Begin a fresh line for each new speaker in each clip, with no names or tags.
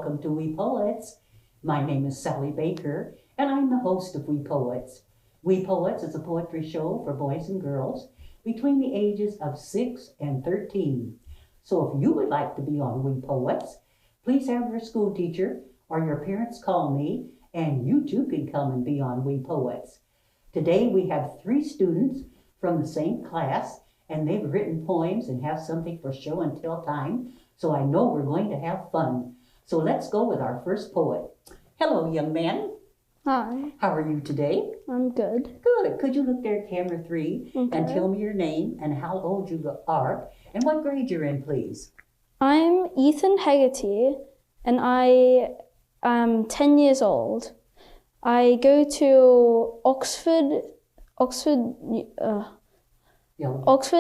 welcome to We Poets. My name is Sally Baker, and I'm the host of We Poets. We Poets is a poetry show for boys and girls between the ages of 6 and 13. So if you would like to be on We Poets, please have your school teacher or your parents call me, and you too can come and be on We Poets. Today we have 3 students from the same class, and they've written poems and have something for show and tell time, so I know we're going to have fun. So let's go with our first poet. Hello, young man.
Hi.
How are you today?
I'm good.
Good. Could you look there at camera 3 and tell me your name and how old you are and what grade you're in, please?
I'm Ethan Hegarty, and I am 10 years old. I go to Oxford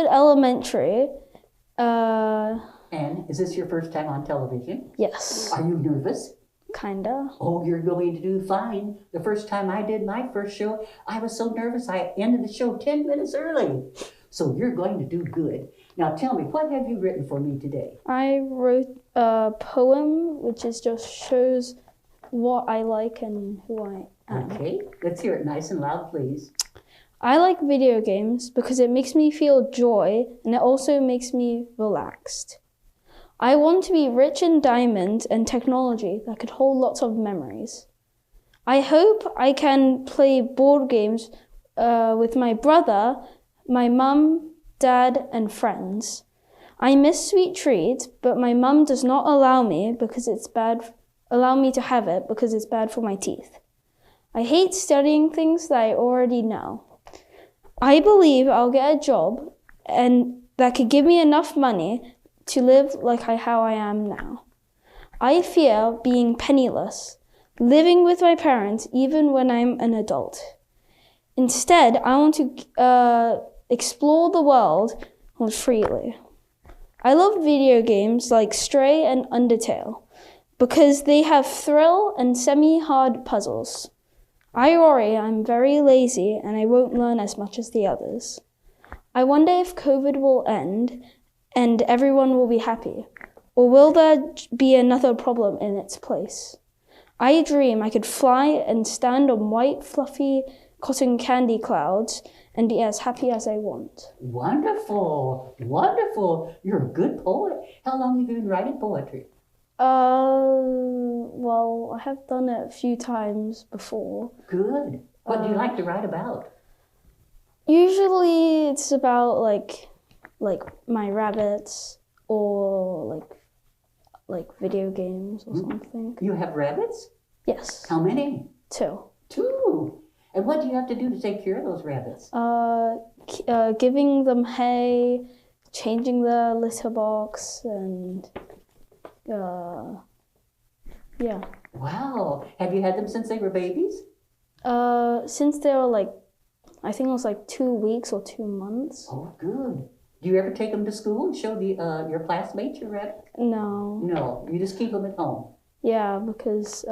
Elementary.
And is this your first time on television?
Yes.
Are you nervous?
Kinda.
Oh, you're going to do fine. The first time I did my first show, I was so nervous I ended the show 10 minutes early. So you're going to do good. Now tell me, what have you written for me today?
I wrote a poem which just shows what I like and who I am.
Okay, let's hear it nice and loud, please.
I like video games because it makes me feel joy and it also makes me relaxed. I want to be rich in diamonds and technology that could hold lots of memories. I hope I can play board games with my brother, my mum, dad, and friends. I miss sweet treats, but my mum does not allow me to have it because it's bad for my teeth. I hate studying things that I already know. I believe I'll get a job and that could give me enough money to live like how I am now. I fear being penniless, living with my parents even when I'm an adult. Instead, I want to explore the world freely. I love video games like Stray and Undertale because they have thrill and semi-hard puzzles. I worry I'm very lazy and I won't learn as much as the others. I wonder if COVID will end and everyone will be happy, or will there be another problem in its place? I dream I could fly and stand on white, fluffy cotton candy clouds and be as happy as I want.
Wonderful, wonderful. You're a good poet. How long have you been writing poetry?
Well, I have done it a few times before.
Good. What do you like to write about?
Usually it's about like my rabbits or like video games or something.
You have rabbits?
Yes.
How many?
2.
2. And what do you have to do to take care of those rabbits?
Giving them hay, changing the litter box, and yeah.
Wow. Have you had them since they were babies?
Since they were I think it was 2 weeks or 2 months.
Oh, good. Do you ever take them to school and show your classmates your rabbit?
No.
No, you just keep them at home.
Yeah, because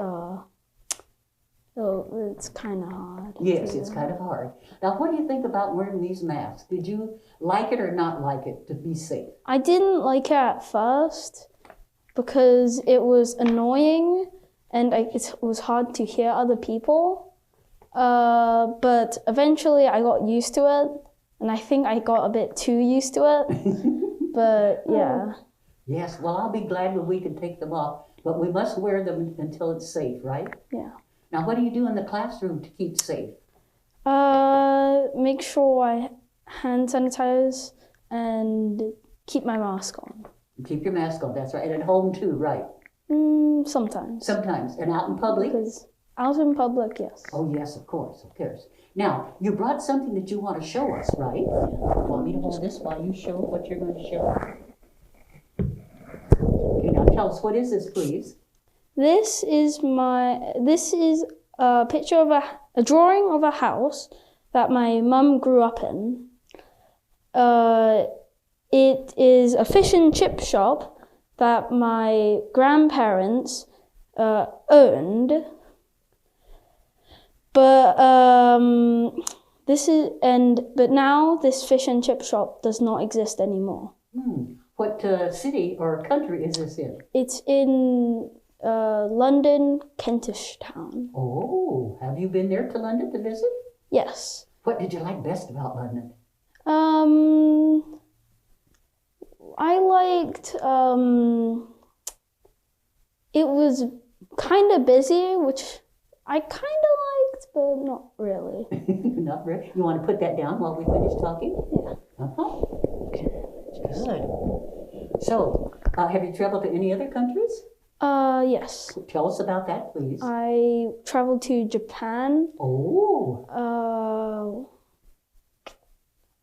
it's kind of hard.
Yes, it's kind of hard. Now, what do you think about wearing these masks? Did you like it or not like it to be safe?
I didn't like it at first because it was annoying and it was hard to hear other people. But eventually I got used to it, and I think I got a bit too used to it. But yeah.
Yes, well, I'll be glad when we can take them off, but we must wear them until it's safe, right?
Yeah.
Now, what do you do in the classroom to keep safe?
Make sure I hand sanitize and keep my mask on.
Keep your mask on, that's right. And at home too, right?
Sometimes.
Sometimes. And out in public?
Because out in public, yes.
Oh, yes, of course, of course. Now, you brought something that you want to show us, right? Want me to hold this while you show what you're going to show? Okay, now tell us, what is this, please?
This is a picture of a drawing of a house that my mum grew up in. It is a fish and chip shop that my grandparents owned. But now this fish and chip shop does not exist anymore.
What city or country is this in?
It's in London, Kentish Town.
Oh, have you been there to London to visit?
Yes.
What did you like best about London?
I liked, it was kind of busy, which I kind of liked, but not really.
Not really. You want to put that down while we finish talking?
Yeah.
Okay. Good. So, have you traveled to any other countries?
Yes.
Tell us about that, please.
I traveled to Japan.
Oh.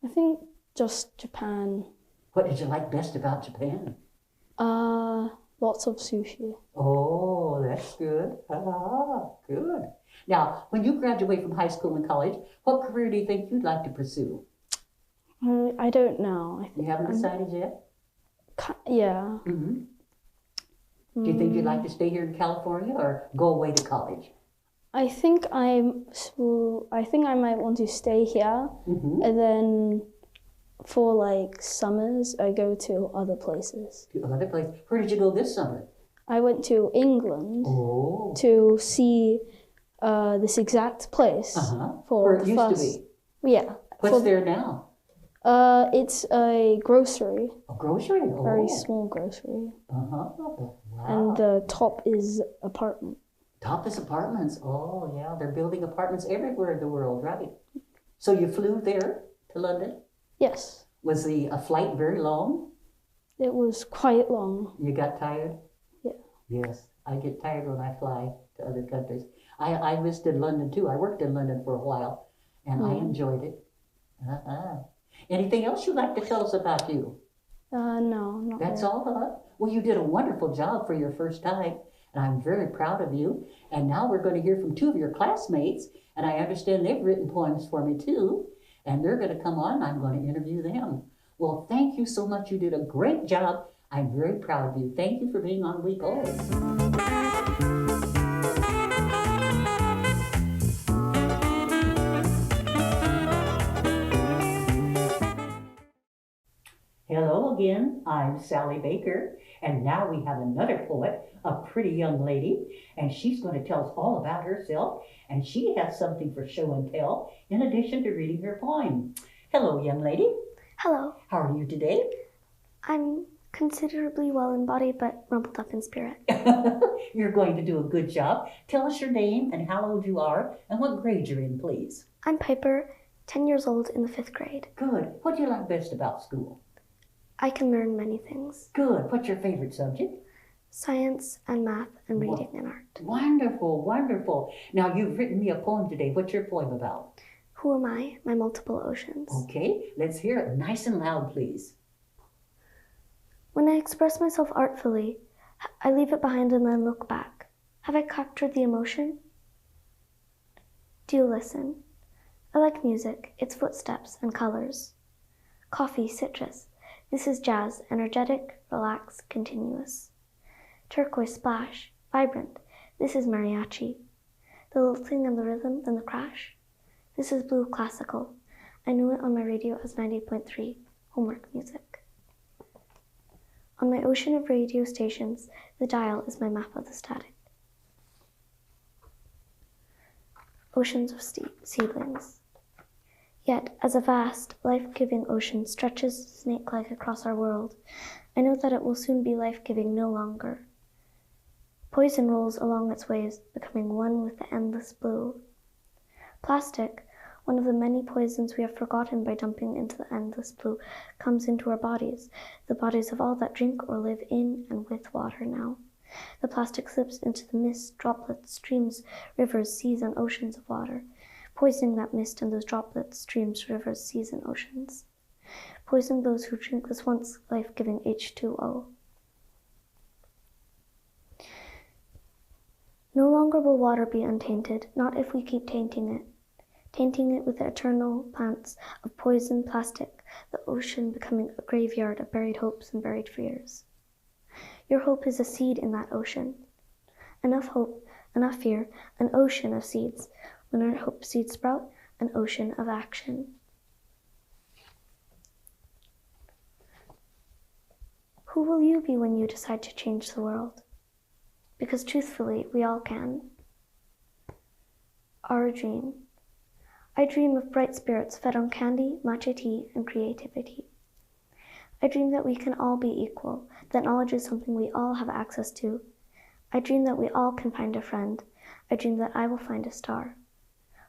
I think just Japan.
What did you like best about Japan?
Lots of sushi.
Oh, that's good. Good. Now, when you graduate from high school and college, what career do you think you'd like to pursue?
I don't know.
You haven't decided yet?
Yeah.
Mm-hmm. Do you think you'd like to stay here in California or go away to college?
I think I might want to stay here, and then for like summers, I go to other places.
To other places. Where did you go this summer?
I went to England
Oh.
to see this exact place for
Where it
the
used
first.
to be.
Yeah.
What's there now?
It's a grocery.
A grocery? Oh.
Very small grocery.
Wow.
And the top is apartment.
Top is apartments. Oh, yeah. They're building apartments everywhere in the world, right? So you flew there to London?
Yes.
Was the flight very long?
It was quite long.
You got tired?
Yeah.
Yes. I get tired when I fly to other countries. I visited London too. I worked in London for a while, and I enjoyed it. Anything else you'd like to tell us about you?
No, not
That's
really.
all, huh? Well, you did a wonderful job for your first time, and I'm very proud of you. And now we're going to hear from two of your classmates, and I understand they've written poems for me too, and they're going to come on, and I'm going to interview them. Well, thank you so much. You did a great job. I'm very proud of you. Thank you for being on We Poets. Hello again, I'm Sally Baker, and now we have another poet, a pretty young lady, and she's going to tell us all about herself, and she has something for show and tell in addition to reading her poem. Hello, young lady.
Hello.
How are you today?
I'm considerably well in body, but rumpled up in spirit.
You're going to do a good job. Tell us your name and how old you are and what grade you're in, please.
I'm Piper, 10 years old in the 5th grade.
Good. What do you like best about school?
I can learn many things.
Good. What's your favorite subject?
Science and math and reading and art.
Wonderful, wonderful. Now, you've written me a poem today. What's your poem about?
Who am I? My multiple oceans.
Okay, let's hear it nice and loud, please.
When I express myself artfully, I leave it behind and then look back. Have I captured the emotion? Do you listen? I like music, its footsteps and colors. Coffee, citrus. This is jazz, energetic, relaxed, continuous. Turquoise splash, vibrant. This is mariachi. The lilting and the rhythm, then the crash. This is blue classical. I knew it on my radio as 90.3, homework music. On my ocean of radio stations, the dial is my map of the static. Oceans of seedlings. Yet, as a vast, life-giving ocean stretches snake-like across our world, I know that it will soon be life-giving no longer. Poison rolls along its ways, becoming one with the endless blue. Plastic, one of the many poisons we have forgotten by dumping into the endless blue, comes into our bodies, the bodies of all that drink or live in and with water now. The plastic slips into the mist, droplets, streams, rivers, seas, and oceans of water, poisoning that mist and those droplets, streams, rivers, seas, and oceans. Poisoning those who drink this once life-giving H2O. No longer will water be untainted, not if we keep tainting it with the eternal plants of poison plastic, the ocean becoming a graveyard of buried hopes and buried fears. Your hope is a seed in that ocean. Enough hope, enough fear, an ocean of seeds. When our hope seeds sprout, an ocean of action. Who will you be when you decide to change the world? because truthfully, we all can. Our dream. I dream of bright spirits fed on candy, matcha tea, and creativity. I dream that we can all be equal, that knowledge is something we all have access to. I dream that we all can find a friend. I dream that I will find a star.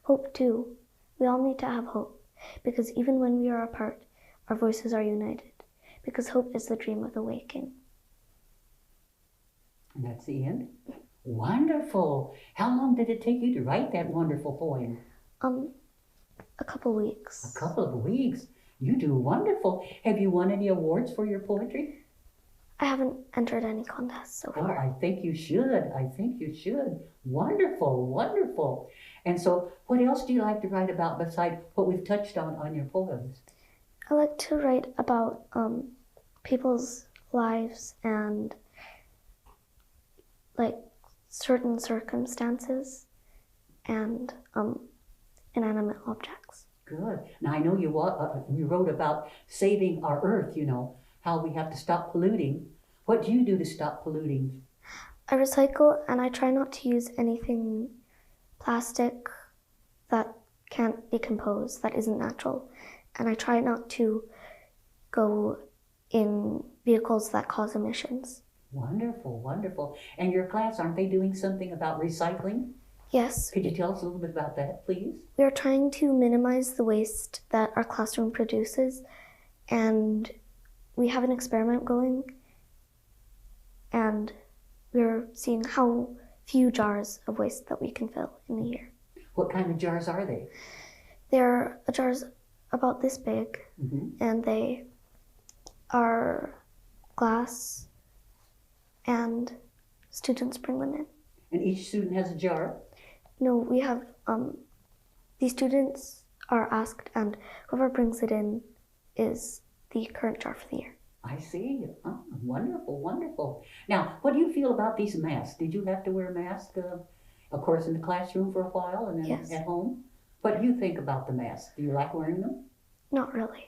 Hope too. We all need to have hope, because even when we are apart, our voices are united, because hope is the dream of the waking.
And that's the end? Wonderful. How long did it take you to write that wonderful poem?
A couple weeks.
A couple of weeks. You do wonderful. Have you won any awards for your poetry?
I haven't entered any contests so
Oh,
far.
I think you should. I think you should. Wonderful, wonderful. And so what else do you like to write about besides what we've touched on your poems?
I like to write about people's lives and like certain circumstances and inanimate objects.
Good. Now I know you wrote about saving our earth, you know, how we have to stop polluting. What do you do to stop polluting?
I recycle and I try not to use anything plastic that can't decompose, that isn't natural. And I try not to go in vehicles that cause emissions.
Wonderful, wonderful. And your class, aren't they doing something about recycling?
Yes,
Could you tell us a little bit about that, please?
we are trying to minimize the waste that our classroom produces, and we have an experiment going, and we're seeing how few jars of waste that we can fill in a year.
What kind of jars are they?
They're jars about this big, and they are glass, and students bring them in.
And each student has a jar?
No, we have, the students are asked, and whoever brings it in is the current jar for the year.
I see. Oh, wonderful, wonderful. Now, what do you feel about these masks? Did you have to wear a mask, of course, in the classroom for a while and then
Yes.
at home? What do you think about the masks? Do you like wearing them?
Not really.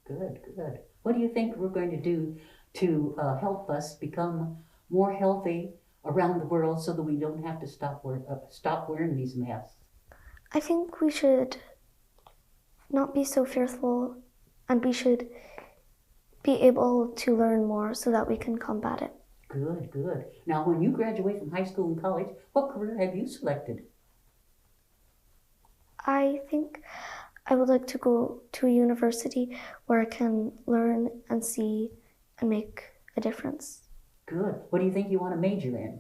Good, good. What do you think we're going to do to help us become more healthy around the world so that we don't have to stop wearing these masks?
I think we should not be so fearful, and we should be able to learn more so that we can combat it.
Good, good. Now, when you graduate from high school and college, what career have you selected?
I think I would like to go to a university where I can learn and see and make a difference.
Good. What do you think you want to major in?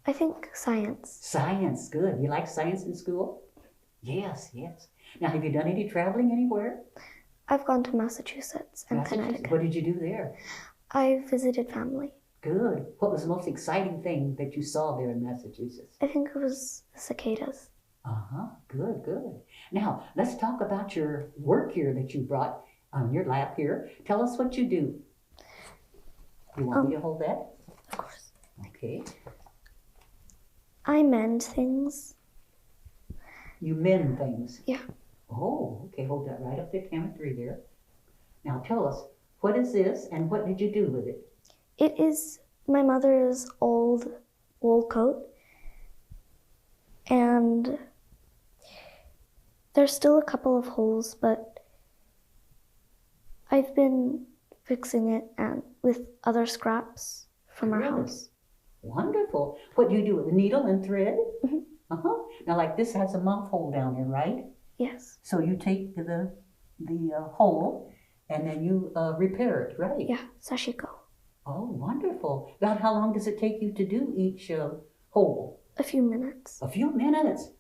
I think science.
Science. Good. You like science in school? Yes, yes. Now, have you done any traveling anywhere?
I've gone to Massachusetts and
Massachusetts.
Connecticut.
What did you do there?
I visited family.
Good. What was the most exciting thing that you saw there in Massachusetts?
I think it was the cicadas.
Uh-huh. Good, good. Now, let's talk about your work here that you brought on your lap here. Tell us what you do. You want me to hold that?
Of course.
Okay.
I mend things.
You mend things.
Yeah.
Oh, okay. Hold that right up there, camera 3 there. Now tell us, what is this and what did you do with it?
It is my mother's old wool coat, and there's still a couple of holes, but I've been fixing it and with other scraps from our
Good.
house.
Wonderful. What do you do with the needle and thread? Uh-huh. Now, like this has a mouth hole down there, right?
Yes.
So you take the hole and then you repair it, right?
Yeah, sashiko.
Oh, wonderful. About how long does it take you to do each hole?
A few minutes.
A few minutes.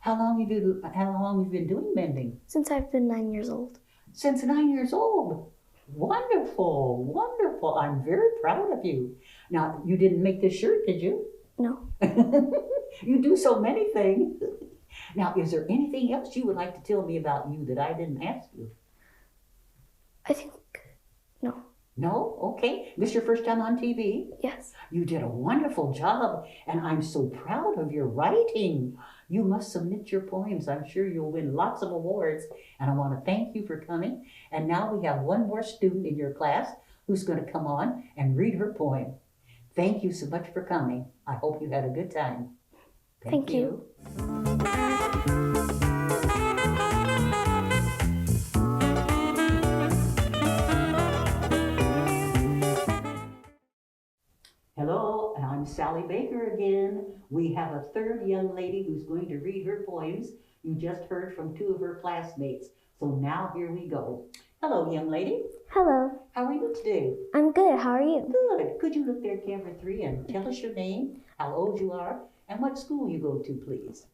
How long have you been doing mending?
Since I've been 9 years old.
Since 9 years old. Wonderful, wonderful. I'm very proud of you. Now, you didn't make this shirt, did you?
No.
You do so many things. Now, is there anything else you would like to tell me about you that I didn't ask you?
I think no.
No? Okay. This your first time on TV?
Yes.
You did a wonderful job, and I'm so proud of your writing. You must submit your poems. I'm sure you'll win lots of awards, and I want to thank you for coming. And now we have one more student in your class who's going to come on and read her poem. Thank you so much for coming. I hope you had a good time.
Thank you.
Hello, I'm Sally Baker again. We have a third young lady who's going to read her poems. You just heard from two of her classmates. So now here we go. Hello, young lady.
Hello,
How are you today?
I'm good. How are you?
Good. Could you look there, camera 3, and tell us your name, how old you are, and what school you go to, please?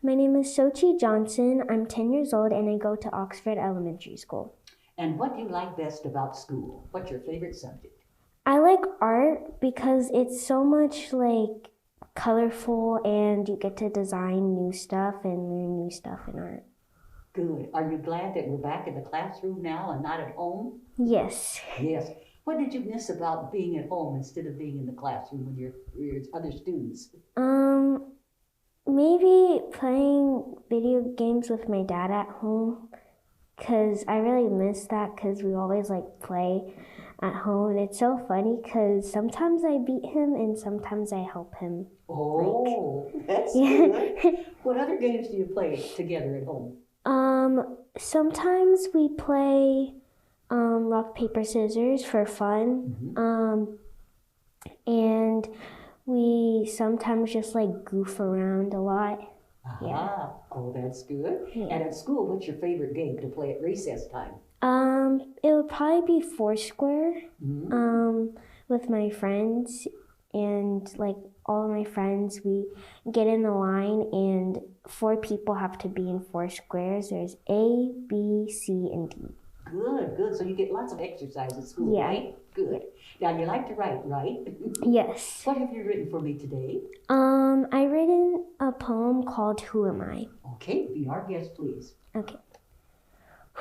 My name is Sochi Johnson. I'm 10 years old and I go to Oxford Elementary School.
And what do you like best about school? What's your favorite subject?
I like art because it's so much like colorful and you get to design new stuff and learn new stuff in art.
Good. Are you glad that we're back in the classroom now and not at home?
Yes.
Yes. What did you miss about being at home instead of being in the classroom with your other students?
Maybe playing video games with my dad at home because I really miss that because we always like play at home. And it's so funny because sometimes I beat him and sometimes I help him.
Oh, that's
Yeah.
good. What other games do you play together at home?
Sometimes we play rock, paper, scissors for fun. And we sometimes just like goof around a lot. Yeah.
Oh, that's good.
Yeah.
And at school, what's your favorite game to play at recess time?
It would probably be Foursquare.
Mhm.
With my friends and like all of my friends, we get in a line and 4 people have to be in 4 squares. There's A, B, C, and D.
Good, good. So you get lots of exercise at school,
Yeah.
right? Good. Now you like to write, right?
Yes.
What have you written for me today?
I written a poem called Who Am I?
Okay, be our guest, please.
Okay.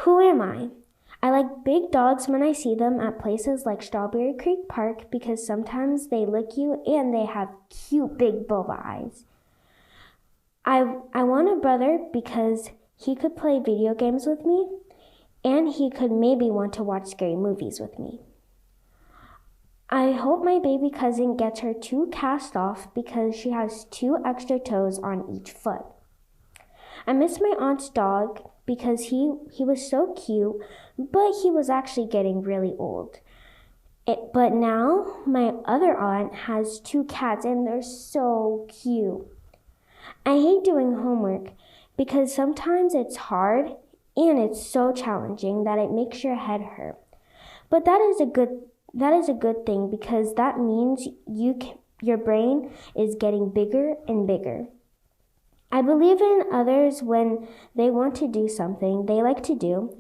Who am I? I like big dogs when I see them at places like Strawberry Creek Park because sometimes they lick you and they have cute big boba eyes. I want a brother because he could play video games with me and he could maybe want to watch scary movies with me. I hope my baby cousin gets her 2 cast off because she has 2 extra toes on each foot. I miss my aunt's dog because he was so cute, but he was actually getting really old. But now my other aunt has 2 cats and they're so cute. I hate doing homework because sometimes it's hard and it's so challenging that it makes your head hurt. But that is a good thing because that means your brain is getting bigger and bigger. I believe in others when they want to do something they like to do,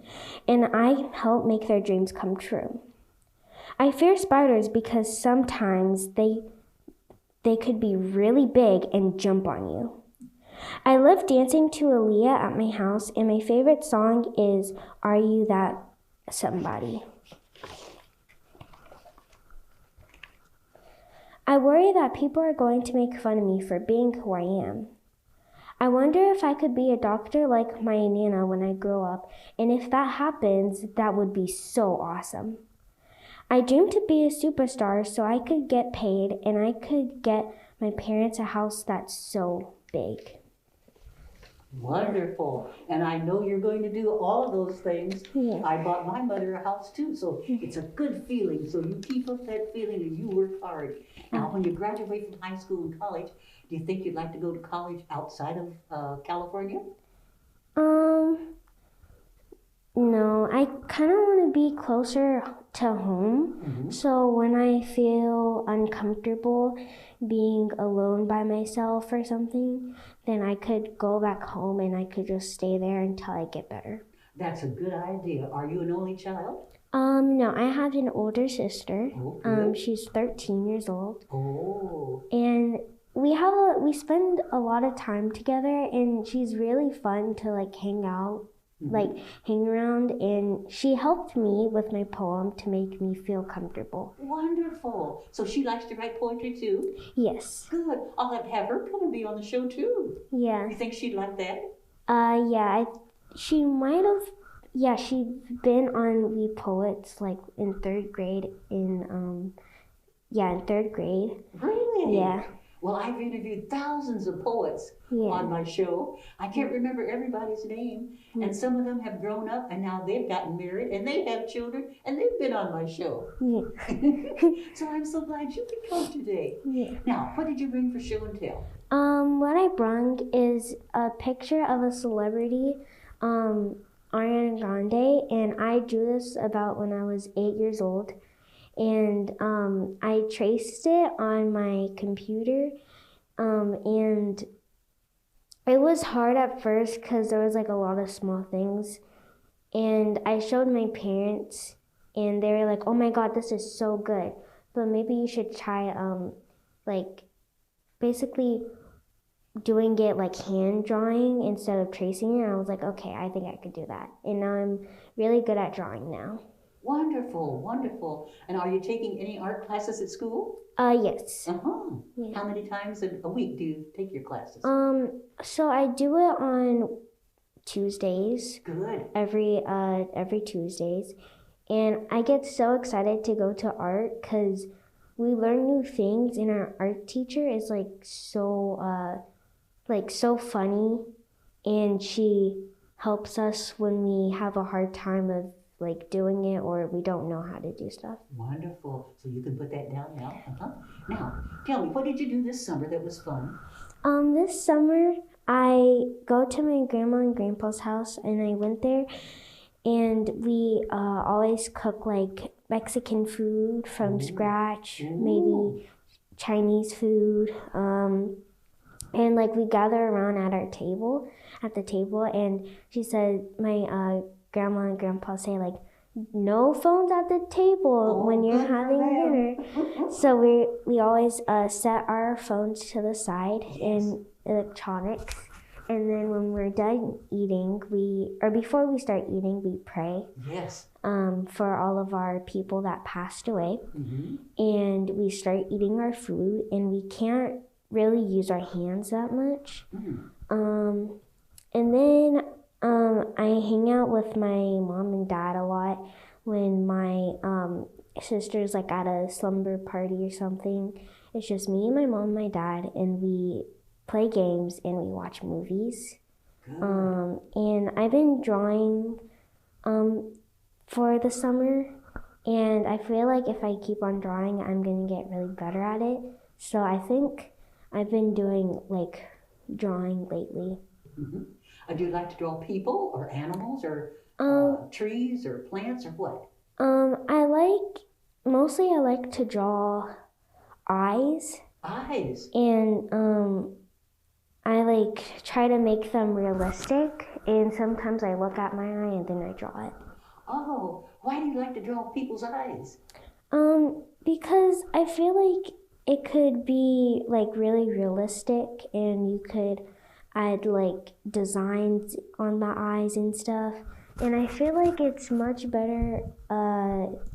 and I help make their dreams come true. I fear spiders because sometimes they could be really big and jump on you. I love dancing to Aaliyah at my house, and my favorite song is Are You That Somebody? I worry that people are going to make fun of me for being who I am. I wonder if I could be a doctor like my Nana when I grow up, and if that happens, that would be so awesome. I dream to be a superstar so I could get paid and I could get my parents a house that's so big.
Wonderful. And I know you're going to do all of those things.
Yeah.
I bought my mother a house too, so it's a good feeling. So you keep up that feeling and you work hard. Now, when you graduate from high school and college, do you think you'd like to go to college outside of California?
No, I kind of want to be closer to home. So when I feel uncomfortable being alone by myself or something, then I could go back home and I could just stay there until I get better.
That's a good idea. Are you an only child?
No, I have an older sister.
Oh, good.
She's 13 years old.
Oh,
And we spend a lot of time together and she's really fun to like hang out, like hang around, and she helped me with my poem to make me feel comfortable.
wonderful. So she likes to write poetry too?
Yes.
Good. I'll have her come and be on the show too.
Yeah.
You think she'd like that?
Yeah, she might have. Yeah, she's been on We Poets like in 3rd grade in Yeah, in third grade.
Really?
Yeah.
Well, I've interviewed thousands of poets
Yeah.
on my show. I can't remember everybody's name, and some of them have grown up and now they've gotten married and they have children and they've been on my show.
Yeah.
So I'm so glad you could come today.
Yeah.
Now, what did you bring for show and tell?
What I brought is a picture of a celebrity, Ariana Grande, and I drew this about when I was 8 years old. And I traced it on my computer, and it was hard at first because there was like a lot of small things. And I showed my parents, and they were like, "Oh my God, this is so good! But maybe you should try like basically doing it like hand drawing instead of tracing it." And I was like, "Okay, I think I could do that." And now I'm really good at drawing now.
Wonderful, wonderful. And are you taking any art classes at school?
Yes.
Uh-huh.
Yeah.
How many times a week do you take your classes?
So I do it on Tuesdays,
Good.
every Tuesdays, and I get so excited to go to art because we learn new things, and our art teacher is so funny, and she helps us when we have a hard time of like doing it or we don't know how to do stuff.
Wonderful. So you can put that down now. Uh-huh. Now, tell me, what did you do this summer that was fun?
This summer I go to my grandma and grandpa's house, and I went there, and we always cook like Mexican food from scratch, maybe Chinese food, and like we gather around at the table, and she said my grandma and grandpa say like, "No phones at the table when you're having dinner." So we always set our phones to the side in electronics, and then when we're done eating, before we start eating, we pray.
Yes.
For all of our people that passed away, and we start eating our food, and we can't really use our hands that much. And then I hang out with my mom and dad a lot when my sister's like at a slumber party or something. It's just me and my mom and my dad, and we play games and we watch movies. And I've been drawing for the summer, and I feel like if I keep on drawing, I'm gonna get really better at it. So I think I've been doing like drawing lately.
Do you like to draw people or animals or trees or plants or what?
I like to draw eyes.
Eyes.
And I like try to make them realistic, and sometimes I look at my eye and then I draw it.
Oh, why do you like to draw people's eyes?
Because I feel like it could be like really realistic, and you could add like designs on the eyes and stuff. And I feel like it's much better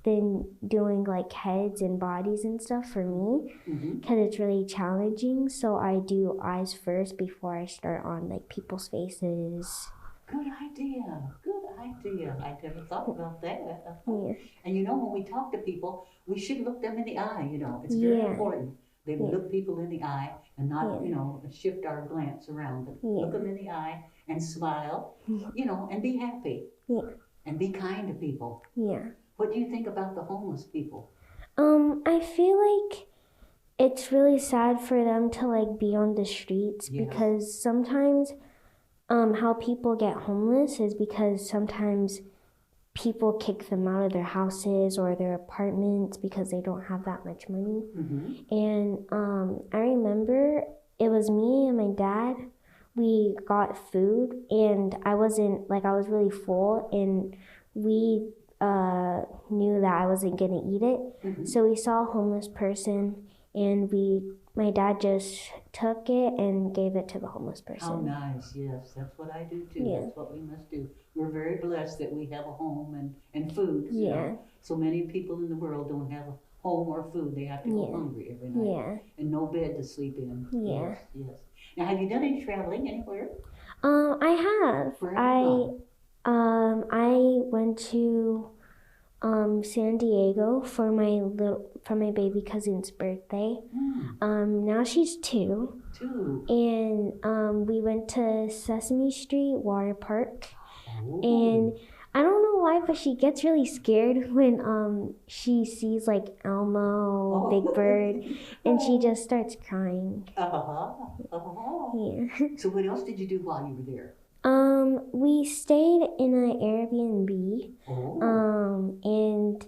than doing like heads and bodies and stuff for me, because it's really challenging. So I do eyes first before I start on like people's faces.
Good idea. Good idea. I never thought about that.
Yeah.
And you know, when we talk to people, we should look them in the eye. You know, it's very important that we look people in the eye and not, you know, shift our glance around them. Look them in the eye and smile, you know, and be happy. And be kind to people. What do you think about the homeless people?
I feel like it's really sad for them to like be on the streets, because sometimes how people get homeless is because sometimes people kick them out of their houses or their apartments because they don't have that much money. And I remember it was me and my dad. We got food, and I was really full, and we knew that I wasn't gonna eat it. So we saw a homeless person, and my dad just took it and gave it to the homeless person.
Oh, nice. Yes, that's what I do too. That's what we must do. We're very blessed that we have a home and food. You know? So many people in the world don't have a home or food. They have to go hungry every night. And no bed to sleep in. Yes. Now, have you done any traveling anywhere?
I have.
Where have you gone?
I went to San Diego for my baby cousin's birthday. Now she's 2.
2.
And we went to Sesame Street Water Park.
Oh.
And I don't know why, but she gets really scared when she sees like Elmo, Big Bird, and she just starts crying. Yeah.
So what else did you do while you were there?
We stayed in an Airbnb. And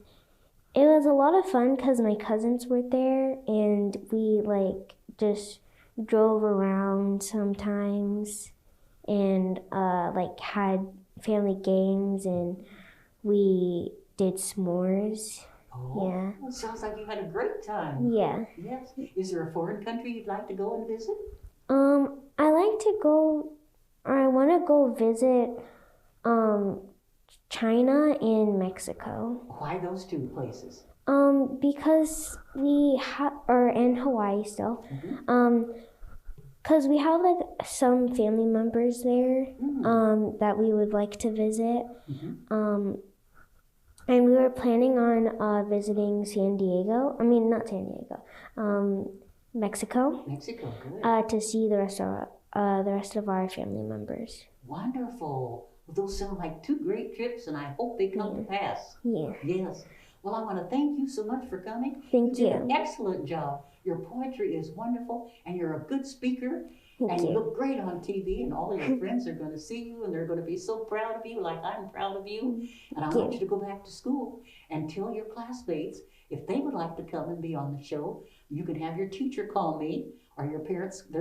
it was a lot of fun because my cousins were there, and we like just drove around sometimes, and like had family games, and we did s'mores. Yeah.
Well, sounds like you had a great time.
Yeah.
Yes. Is there a foreign country you'd like to go and visit?
I like to go, or I want to go visit China and Mexico.
Why those 2 places?
Because we or in Hawaii still. Because we have like some family members there that we would like to visit. And we were planning on visiting San Diego. I mean, not San Diego. Mexico.
Mexico, good.
To see the rest of our family members.
Wonderful. Well, those sound like 2 great trips, and I hope they come to pass.
Yeah.
Yes. Well, I want to thank you so much for coming.
Thank
You
you.
did an excellent job. Your poetry is wonderful, and you're a good speaker.
Thank
You
you.
look great on TV, and all of your friends are going to see you, and they're going to be so proud of you, like I'm proud of you. And I want you to go back to school and tell your classmates if they would like to come and be on the show. You can have your teacher call me, or their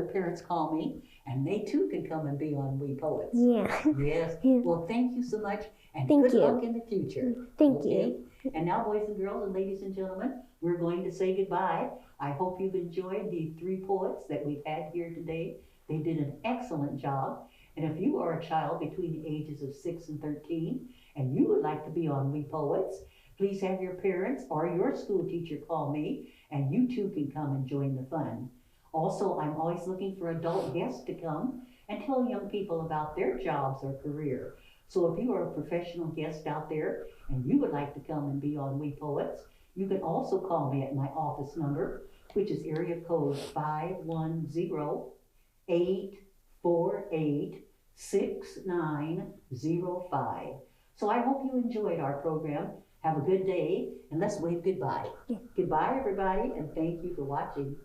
parents call me, and they too can come and be on We Poets.
Yeah.
Yes.
Yeah.
Well, thank you so much, and
Thank
good
you.
luck in the future.
Thank
Okay?
you.
And now, boys and girls and ladies and gentlemen, we're going to say goodbye. I hope you've enjoyed the 3 poets that we've had here today. They did an excellent job. And if you are a child between the ages of 6 and 13, and you would like to be on We Poets, please have your parents or your school teacher call me, and you too can come and join the fun. Also, I'm always looking for adult guests to come and tell young people about their jobs or career. So if you are a professional guest out there and you would like to come and be on We Poets, you can also call me at my office number, which is area code 510-848-6905. So I hope you enjoyed our program. Have a good day, and let's wave goodbye. Goodbye, everybody, and thank you for watching.